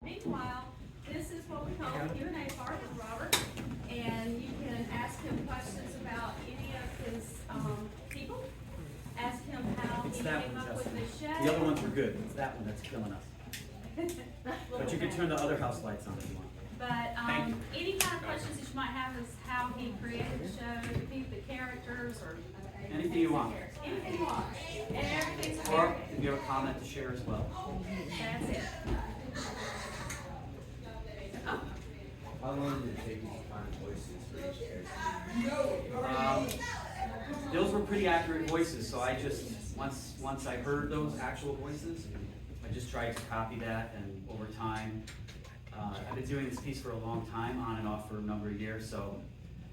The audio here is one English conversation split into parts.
Meanwhile, this is what we call the Q&A part with Robert, and you can ask him questions about any of his people. Ask him how he came up with the show. The other ones were good. It's that one that's killing us. But you can turn the other house lights on if you want. But any kind of questions that you might have is how he created the show, the characters, or Anything you want. anything you want. And everything's Or if you have a comment to share as well. That's it. Oh. How long did it take you to find voices for each character? Those were pretty accurate voices, so I just, once I heard those actual voices, I just tried to copy that, and over time, I've been doing this piece for a long time, on and off for a number of years, so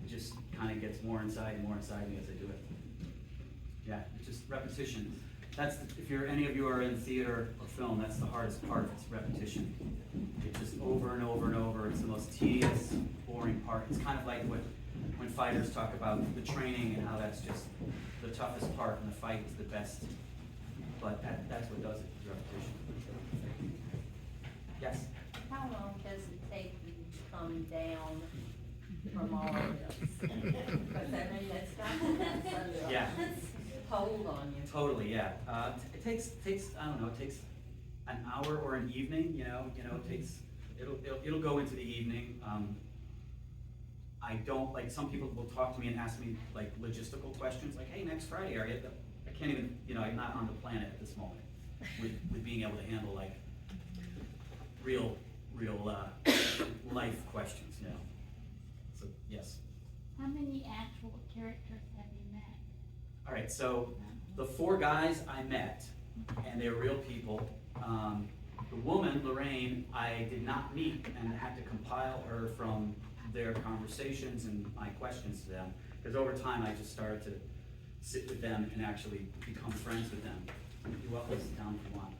it just kind of gets more inside me as I do it. Yeah, it's just repetition. That's, if any of you are in theater or film, that's the hardest part, it's repetition. It's just over and over and over. It's the most tedious, boring part. It's kind of like when fighters talk about the training and how that's just the toughest part, and the fight is the best. But that's what does it, is repetition. Yes? How long does it take you to come down from all of this? Because I mean, that's got such Yeah. a hold on you. Totally, yeah. It takes I don't know, it takes an hour or an evening, it takes, it'll go into the evening. I don't, like, some people will talk to me and ask me like logistical questions, like, hey, next Friday, are you I can't even, I'm not on the planet at this moment with being able to handle like real life questions, So, yes. How many actual characters have you met? All right, so the 4 guys I met, and they're real people. The woman, Lorraine, I did not meet and had to compile her from their conversations and my questions to them, because over time I just started to sit with them and actually become friends with them. You're welcome to sit down if you want.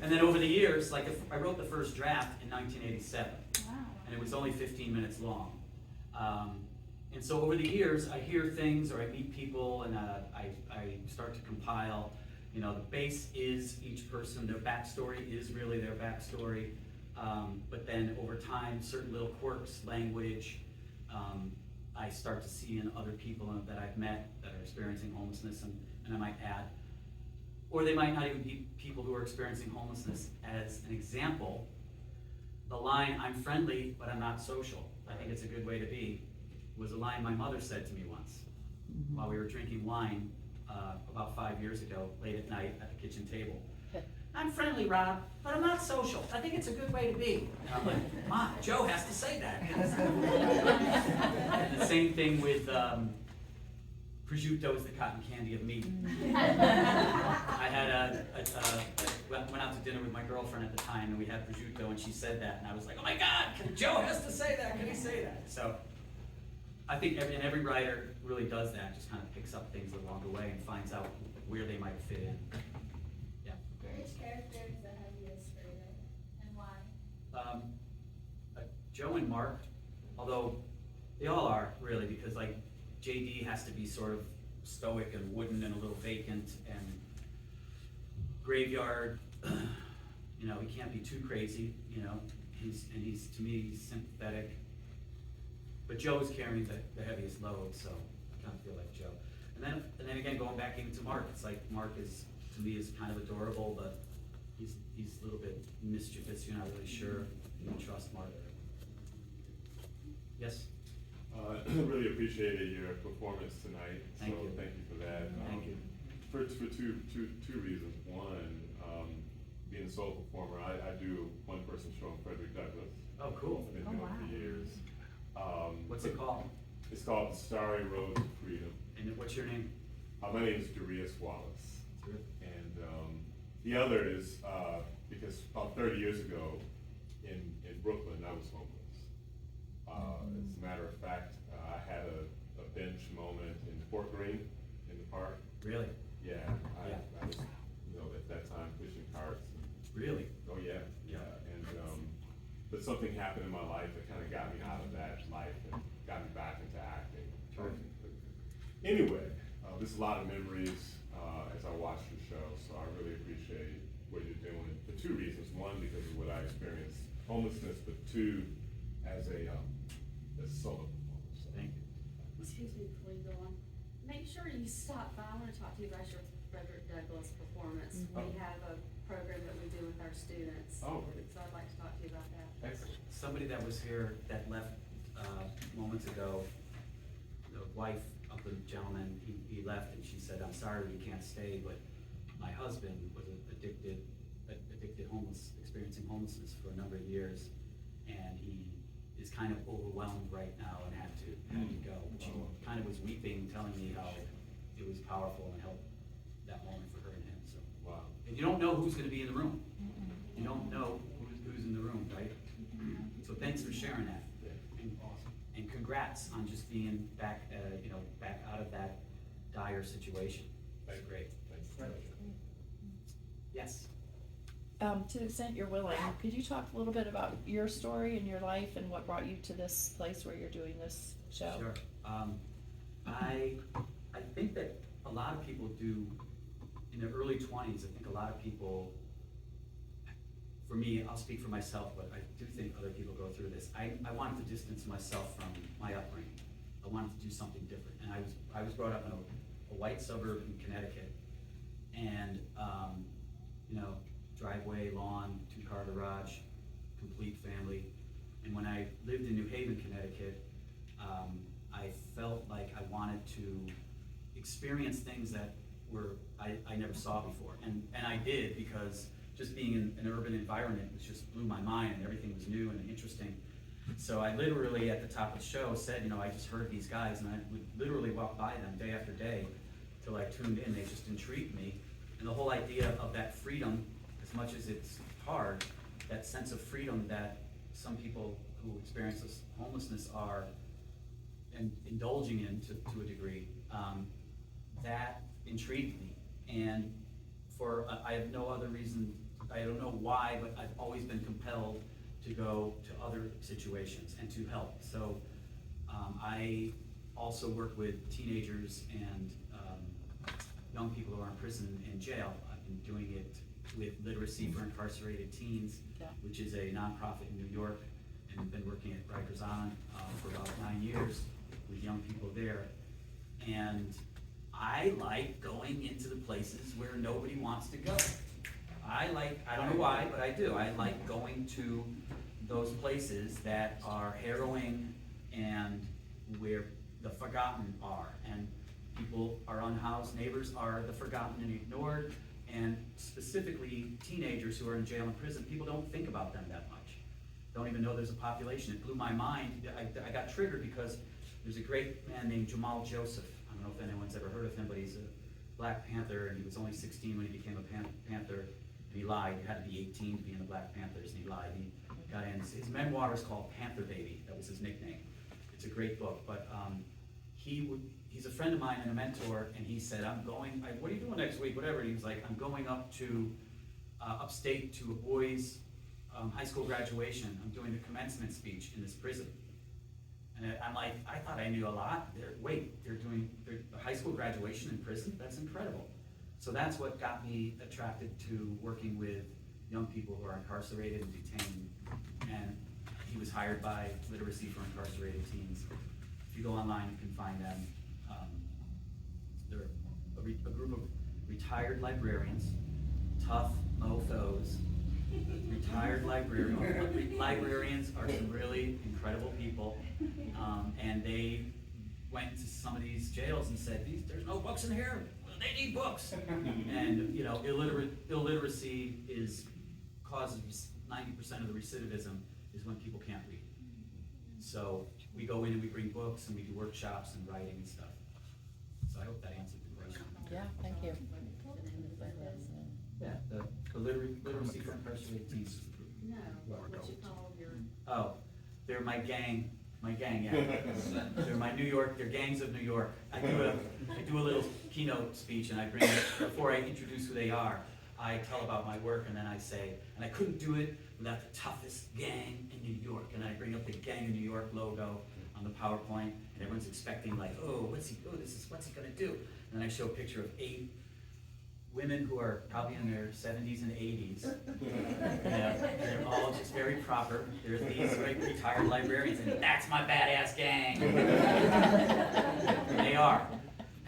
And then over the years, like I wrote the first draft in 1987, Wow. and it was only 15 minutes long. And so over the years, I hear things or I meet people, and I start to compile. The base is each person, their backstory is really their backstory. But then over time, certain little quirks, language, I start to see in other people that I've met that are experiencing homelessness, and I might add. Or they might not even be people who are experiencing homelessness. As an example, the line, "I'm friendly, but I'm not social. I think it's a good way to be," was a line my mother said to me once while we were drinking wine about 5 years ago, late at night at the kitchen table. "I'm friendly, Rob, but I'm not social. I think it's a good way to be." And I'm like, "Mom, Joe has to say that." And the same thing with prosciutto is the cotton candy of meat. I had went out to dinner with my girlfriend at the time, and we had prosciutto, and she said that, and I was like, "Oh my God, Joe has to say that. Can he say that?" So I think every writer really does that, just kind of picks up things along the way and finds out where they might fit in. Yeah. Which character is the heaviest for you, and why? Joe and Mark, although they all are really, because like JD has to be sort of stoic and wooden and a little vacant, and Graveyard, he can't be too crazy, he's to me, he's sympathetic. But Joe's carrying the heaviest load, so I kind of feel like Joe. And then again, going back even to Mark, it's like Mark is, to me, is kind of adorable, but he's a little bit mischievous. You're not really sure you can trust Mark. Yes? I really appreciated your performance tonight. Thank you. Thank you for that. Thank you. For two reasons. One, being a solo performer, I do one-person show in Frederick Douglass. Oh, cool. I've been doing it for years. What's it called? It's called The Starry Road to Freedom. And what's your name? My name is Darius Wallace. Terrific. And the other is because about 30 years ago in Brooklyn, I was homeless. As a matter of fact, I had a bench moment in Fort Greene in the park. Really? Yeah, I was, at that time pushing carts. Really? Oh yeah, yeah. And but something happened in my life that kind of got me out of that life and got me back into acting. Anyway, there's a lot of memories as I watched the show, so I really appreciate what you're doing for two reasons. One, because of what I experienced, homelessness, but two, as a solo performer. So, Thank you. Excuse me before you go on. Make sure you stop by. I want to talk to you about your Frederick Douglass performance. Oh. We have a program that we do with our students. Oh. So I'd like to talk to you about that. Excellent. Somebody that was here that left moments ago, the wife of the gentleman, he left and she said, "I'm sorry we can't stay, but my husband was addicted experiencing homelessness for a number of years, and he is kind of overwhelmed right now and had to go." She kind of was weeping, telling me how it was powerful and helped that moment for her and him, so. Wow. And you don't know who's gonna be in the room. You don't know who's in the room, right? So thanks for sharing that. Yeah. And congrats on just being back, back out of that dire situation. That's great. Thanks. Yes. To the extent you're willing, could you talk a little bit about your story and your life and what brought you to this place where you're doing this show? Sure. I think that a lot of people do, in their early 20s, I think a lot of people, for me, I'll speak for myself, but I do think other people go through this. I wanted to distance myself from my upbringing. I wanted to do something different. And I was brought up in a white suburb in Connecticut. And, driveway, lawn, 2-car garage, complete family. And when I lived in New Haven, Connecticut, I felt like I wanted to experience things that I never saw before. And I did, because just being in an urban environment just blew my mind, and everything was new and interesting. So I literally, at the top of the show, said, I just heard these guys, and I would literally walk by them day after day till I tuned in. They just intrigued me. And the whole idea of that freedom, as much as it's hard, that sense of freedom that some people who experience this homelessness are indulging in to a degree, that intrigued me. And I have no other reason, I don't know why, but I've always been compelled to go to other situations and to help. So I also work with teenagers and young people who are in prison and jail. I've been doing it with Literacy for Incarcerated Teens, which is a nonprofit in New York, and I've been working at Rikers Island for about 9 years with young people there. And I like going into the places where nobody wants to go. I don't know why, but I do. I like going to those places that are harrowing and where the forgotten are. And people are unhoused, neighbors are the forgotten and ignored, and specifically teenagers who are in jail and prison. People don't think about them that much. Don't even know there's a population. It blew my mind. I got triggered because there's a great man named Jamal Joseph. I don't know if anyone's ever heard of him, but he's a Black Panther, and he was only 16 when he became a Panther. And he lied. You had to be 18 to be in the Black Panthers, and he lied. He got in. His memoir is called Panther Baby. That was his nickname. It's a great book, but he's a friend of mine and a mentor, and he said, what are you doing next week, whatever, and he was like, I'm going up to upstate to a boys' high school graduation. I'm doing the commencement speech in this prison. And I'm like, I thought I knew a lot. They're doing a high school graduation in prison? That's incredible. So that's what got me attracted to working with young people who are incarcerated and detained. And he was hired by Literacy for Incarcerated Teens. If you go online, you can find them. They're a group of retired librarians, tough mofos, retired librarians. Librarians are some really incredible people, and they went to some of these jails and said, there's no books in here, they need books. And illiteracy causes 90% of the recidivism is when people can't read. So we go in and we bring books and we do workshops and writing and stuff. So I hope that answered the question. Yeah, thank you. Yeah, the Literacy for Incarcerated Teens is the group. No, what you call your, Oh, they're my gang, yeah. They're gangs of New York. I do a little keynote speech, and before I introduce who they are, I tell about my work, and then I say, and I couldn't do it without the toughest gang in New York. And I bring up the Gang of New York logo on the PowerPoint, and everyone's expecting what's he gonna do? And then I show a picture of 8 women who are probably in their 70s and 80s. Yeah, they're all just very proper. They're these retired librarians, and that's my badass gang. They are.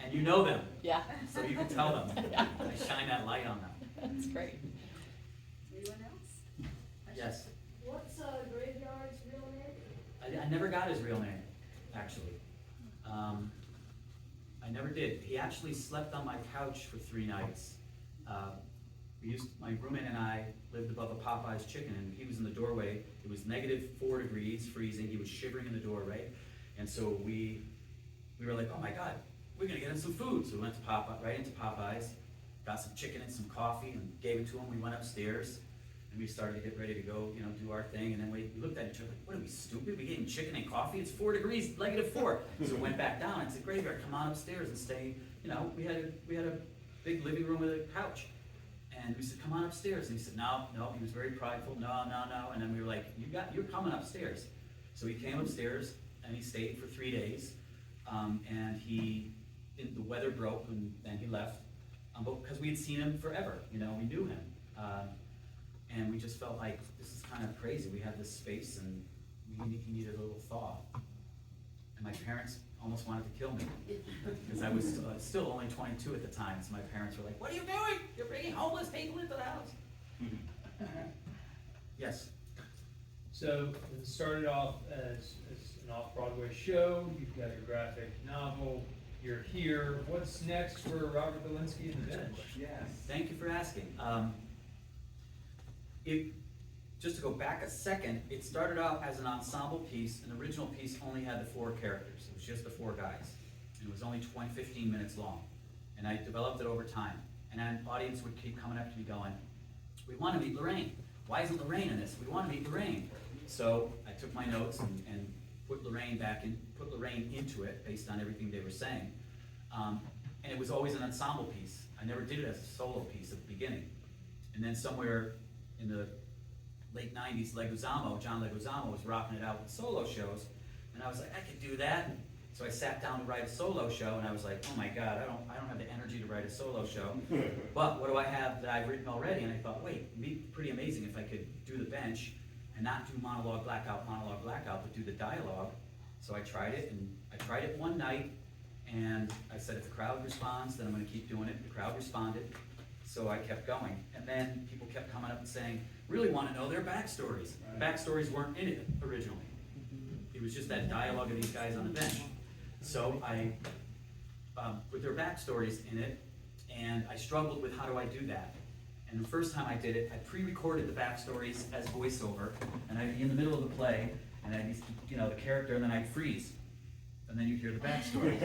And you know them, Yeah, so you can tell them. Yeah. I shine that light on them. that's great. Anyone else? Yes. What's Graveyard's real name? I never got his real name, actually. I never did. He actually slept on my couch for 3 nights. My roommate and I lived above a Popeye's chicken, and he was in the doorway. It was -4 degrees, freezing. He was shivering in the doorway. And so we were like, oh my God, we're gonna get him some food. So we went to right into Popeye's, got some chicken and some coffee, and gave it to him. We went upstairs, and we started to get ready to go, do our thing. And then we looked at each other like, what are we, stupid? We getting chicken and coffee? It's 4 degrees, -4. So we went back down and said, Graveyard, come on upstairs and stay. We had a big living room with a couch. And we said, come on upstairs. And he said, no. He was very prideful. No. And then we were like, you're coming upstairs. So he came upstairs and he stayed for 3 days. And the weather broke and he left. Because we had seen him forever, we knew him. And we just felt like this is kind of crazy. We had this space and he needed a little thaw. And my parents almost wanted to kill me because I was still only 22 at the time. So my parents were like, what are you doing? You're bringing homeless people into the house. Yes. So it started off as an off-Broadway show. You've got your graphic novel. You're here. What's next for Robert Galinsky and the Bench? Yes. Thank you for asking. Just to go back a second, it started out as an ensemble piece. An original piece only had the 4 characters. It was just the 4 guys. And it was only 15 minutes long. And I developed it over time. And an audience would keep coming up to me going, we want to meet Lorraine. Why isn't Lorraine in this? We want to meet Lorraine. So I took my notes and put Lorraine into it based on everything they were saying. And it was always an ensemble piece. I never did it as a solo piece at the beginning. And then somewhere in the late 90s, John Leguizamo was rocking it out with solo shows. And I was like, I could do that. So I sat down to write a solo show, and I was like, oh my God, I don't have the energy to write a solo show. But what do I have that I've written already? And I thought, wait, it'd be pretty amazing if I could do the bench and not do monologue, blackout, but do the dialogue. So I tried it, and I tried it one night, and I said, if the crowd responds, then I'm gonna keep doing it. The crowd responded, so I kept going. And then people kept coming up and saying, really wanna know their backstories. The backstories weren't in it originally. It was just that dialogue of these guys on the bench. So I put their backstories in it, and I struggled with how do I do that. And the first time I did it, I pre-recorded the backstories as voiceover, and I'd be in the middle of the play, and I'd be, the character, and then I'd freeze. And then you'd hear the backstory.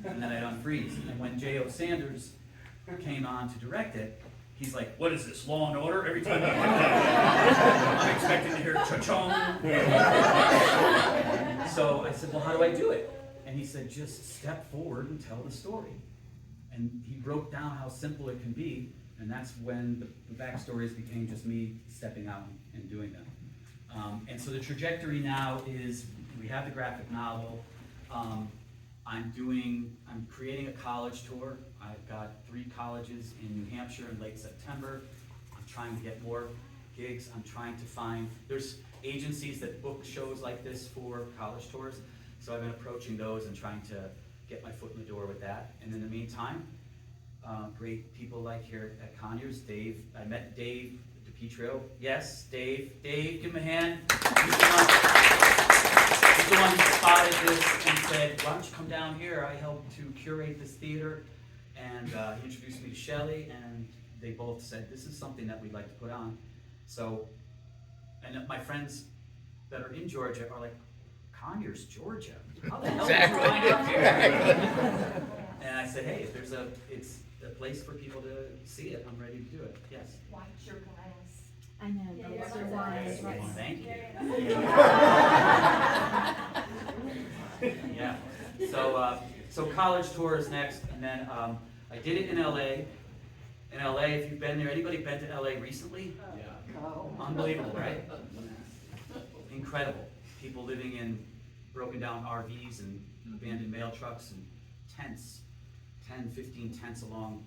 And then I'd unfreeze. And when J.O. Sanders came on to direct it, he's like, what is this, Law and Order? Every time I'm expecting to hear cha-chong. So I said, well, how do I do it? And he said, just step forward and tell the story. And he broke down how simple it can be, and that's when the backstories became just me stepping out and doing them. And so the trajectory now is, we have the graphic novel. I'm creating a college tour. I've got 3 colleges in New Hampshire in late September. I'm trying to get more gigs. I'm trying to find, there's agencies that book shows like this for college tours. So I've been approaching those and trying to get my foot in the door with that. And in the meantime, great people like here at Conyers, Dave. I met Dave DiPietro. Yes, Dave, give him a hand. He's the one who spotted this and said, why don't you come down here? I helped to curate this theater. And he introduced me to Shelley, and they both said, this is something that we'd like to put on. So, and my friends that are in Georgia are like, Conyers, Georgia? How the hell did you find out here? And I said, hey, if it's a place for people to see it, I'm ready to do it. Yes. White your glass. I know, Yeah, those you're are right. wise. Well, thank you. Yeah. So college tour is next, and then I did it in LA. In LA, if you've been there, anybody been to LA recently? Yeah. Unbelievable, right? Incredible. People living in broken down RVs and abandoned mail trucks and tents, 10, 15 tents along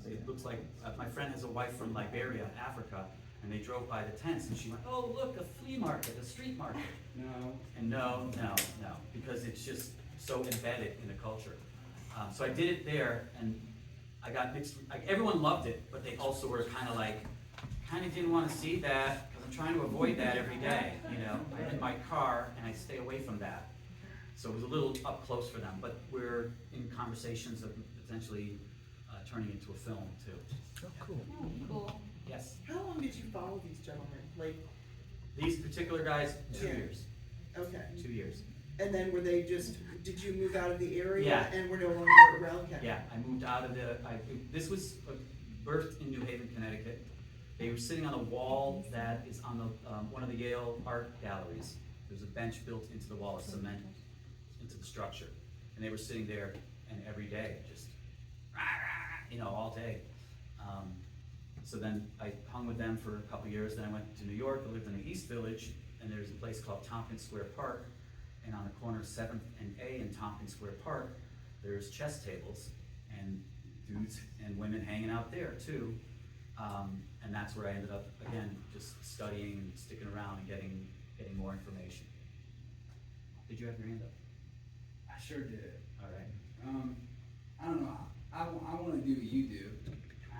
It looks like, my friend has a wife from Liberia, Africa, and they drove by the tents and she went, oh, look, a flea market, a street market. No. And no, because it's just so embedded in the culture. So I did it there, and I got mixed, like, everyone loved it, but they also were kind of didn't want to see that, because I'm trying to avoid that every day, you know? I'm in my car, and I stay away from that. So it was a little up close for them, but we're in conversations of potentially turning into a film, too. Oh, cool. Cool. Yes. How long did you follow these gentlemen? Like, These particular guys, 2 Yeah. years. okay. 2 years. And then were they just, did you move out of the area? Yeah. And were no longer around County? Yeah, I moved out of this was birthed in New Haven, Connecticut. They were sitting on a wall that is on the, one of the Yale art galleries. There's a bench built into the wall of cement, into the structure. And they were sitting there, and every day, just, rah, rah, you know, all day. So then I hung with them for a couple years, then I went to New York, I lived in the East Village, and there's a place called Tompkins Square Park. And on the corner of 7th and A in Tompkins Square Park, there's chess tables, and dudes and women hanging out there too. And that's where I ended up, again, just studying and sticking around and getting more information. Did you have your hand up? I sure did. All right. I don't know. I want to do what you do.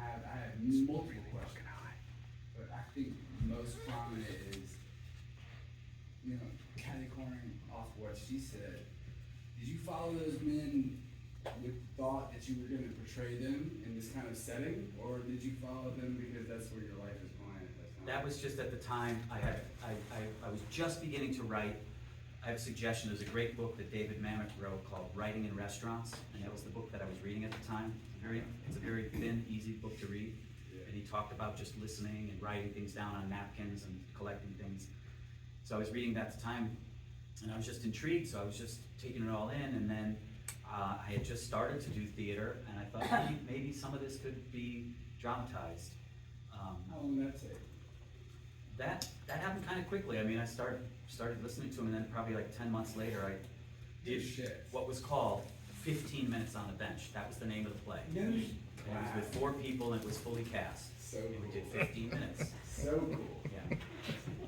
I have multiple questions, but I think the most prominent is, you know, catty-cornering off what she said. Did you follow those men with the thought that you were going to portray them in this kind of setting, or did you follow them because that's where your life is going at that time? That was just at the time I was just beginning to write. I have a suggestion. There's a great book that David Mamet wrote called Writing in Restaurants, and that was the book that I was reading at the time. It's a very thin, easy book to read. And he talked about just listening and writing things down on napkins and collecting things. So I was reading that at the time, and I was just intrigued, so I was just taking it all in, and then I had just started to do theater, and I thought maybe some of this could be dramatized. How long did that take? That happened kind of quickly. I mean, I started listening to him, and then probably like 10 months later, I did what was called 15 Minutes on the Bench. That was the name of the play. No. And it was with 4 people, and it was fully cast. So And we did cool. 15 minutes. So cool. Yeah.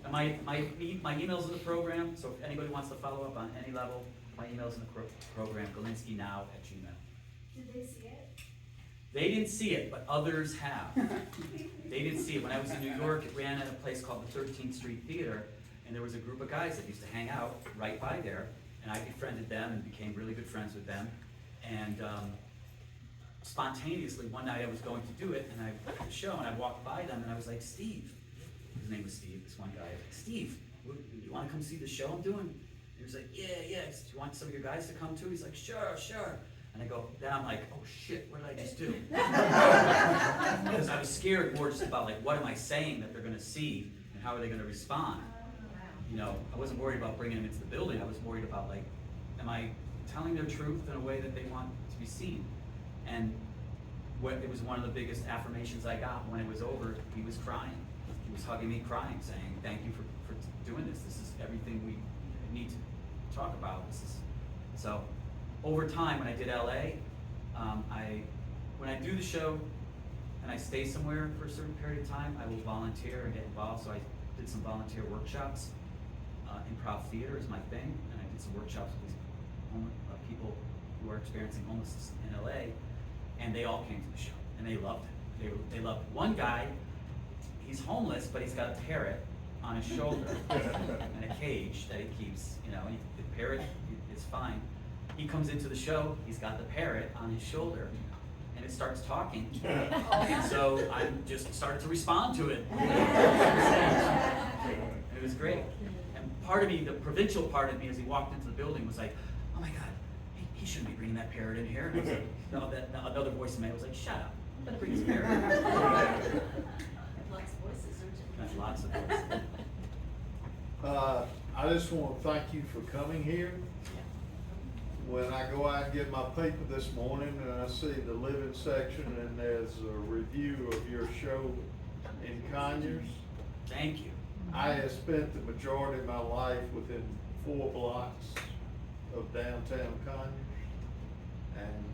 And my email's in the program, so if anybody wants to follow up on any level, my email's in the program, galinskynow@gmail. Did they see it? They didn't see it, but others have. They didn't see it. When I was in New York, it ran at a place called the 13th Street Theater, and there was a group of guys that used to hang out right by there, and I befriended them and became really good friends with them. And spontaneously, one night I was going to do it, and I at the show, and I walked by them, and I was like, Steve. His name was Steve, this one guy. I was like, Steve, you want to come see the show I'm doing? He was like, yeah. Do you want some of your guys to come too? He's like, sure. And I go, then I'm like, oh shit, what did I just do? Because I was scared more just about like, what am I saying that they're gonna see and how are they gonna respond? You know, I wasn't worried about bringing them into the building. I was worried about like, am I telling their truth in a way that they want to be seen? And it was one of the biggest affirmations I got. When it was over, he was crying. He was hugging me, crying, saying, thank you for doing this. This is everything we need to talk about. So over time, when I did LA, when I do the show and I stay somewhere for a certain period of time, I will volunteer and get involved. So I did some volunteer workshops. Improv theater is my thing, and I did some workshops with these people who are experiencing homelessness in LA, and they all came to the show, and they loved it. They loved it. One guy, he's homeless, but he's got a parrot on his shoulder and a cage that he keeps, you know, the parrot is fine. He comes into the show, he's got the parrot on his shoulder, and it starts talking. And so I just started to respond to it. It was great. And part of me, the provincial part of me, as he walked into the building, was like, oh my God, he shouldn't be bringing that parrot in here. And I was like, no, another voice in me was like, shut up, let him bring his parrot. Lots of voices, That's lots of voices. I just want to thank you for coming here. When I go out and get my paper this morning and I see the living section and there's a review of your show in Conyers. Thank you. I have spent the majority of my life within 4 blocks of downtown Conyers. And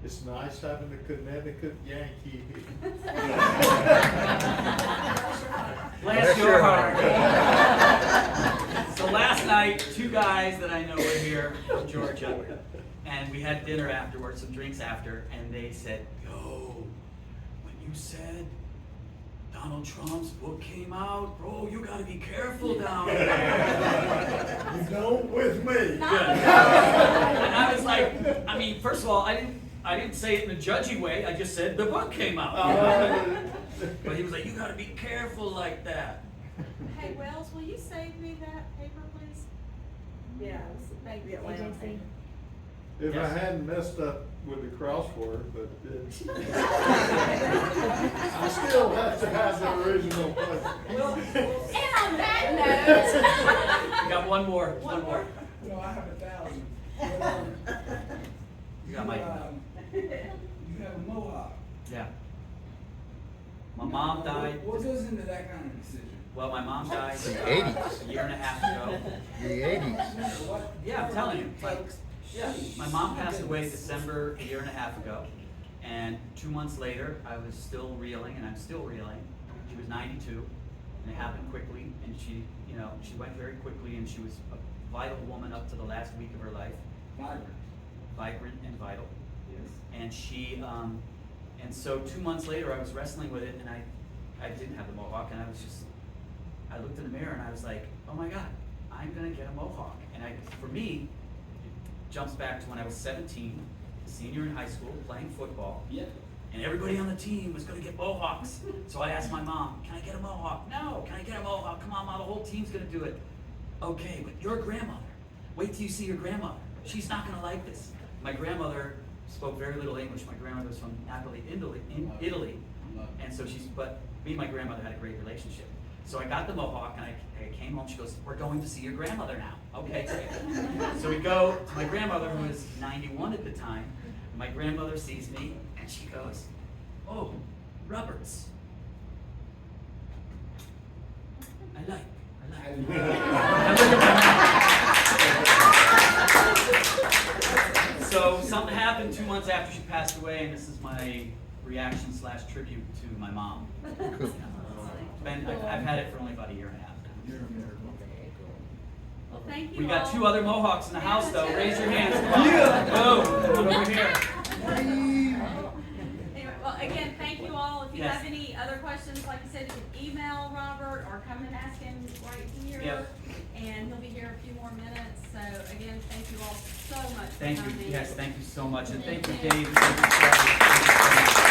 It's nice having the Connecticut Yankee here. Bless your heart. So last night, two guys that I know were here from Georgia, and we had dinner afterwards, some drinks after, and they said, yo, when you said Donald Trump's book came out, bro, you gotta be careful down there. You don't with me. And I was like, I mean, first of all, I didn't say it in a judgy way, I just said the book came out. But he was like, you gotta be careful like that. Hey, Wells, will you save me that paper, please? Yeah. Thank you. AJC. If Yes. I hadn't messed up with the crossword, but I still have to have the original book. And on that note. You got one more. No, I have 1,000. You got my, You have a mohawk. yeah. My mom died, What goes into that kind of decision? well, my mom died The 80s. a year and a half ago. The 80s. What? Yeah, I'm telling you. Yeah, my mom passed away December a year and a half ago, and 2 months later, I was still reeling, and I'm still reeling. She was 92, and it happened quickly, and she, you know, she went very quickly, and she was a vital woman up to the last week of her life, vibrant and vital. Yes. And she, and so 2 months later, I was wrestling with it, and I didn't have the mohawk, and I looked in the mirror, and I was like, oh my God, I'm gonna get a mohawk. And for me, jumps back to when I was 17, senior in high school, playing football. Yeah. And everybody on the team was gonna get mohawks. So I asked my mom, can I get a mohawk? No, can I get a mohawk? Come on, Mom, the whole team's gonna do it. Okay, but your grandmother, wait till you see your grandmother. She's not gonna like this. My grandmother spoke very little English. My grandmother was from Napoli, Italy. And so but me and my grandmother had a great relationship. So I got the mohawk, and I came home. She goes, we're going to see your grandmother now. Okay, great. So we go to my grandmother, who was 91 at the time. My grandmother sees me, and she goes, oh, Roberts. I like. So something happened 2 months after she passed away, and this is my reaction / tribute to my mom. I've had it for only about a year and a half. Well, thank you We got all. 2 other mohawks in the house, though. Raise your hands. Come on. Boom. Over here. Anyway, well, again, thank you all. If you Yes. have any other questions, like I said, you can email Robert or come and ask him right here. Yep. And he'll be here a few more minutes. So again, thank you all so much for Thank coming. you. Yes, thank you so much. And thank you, Thank you. Dave. Thank you, Charlie. Thank you so much.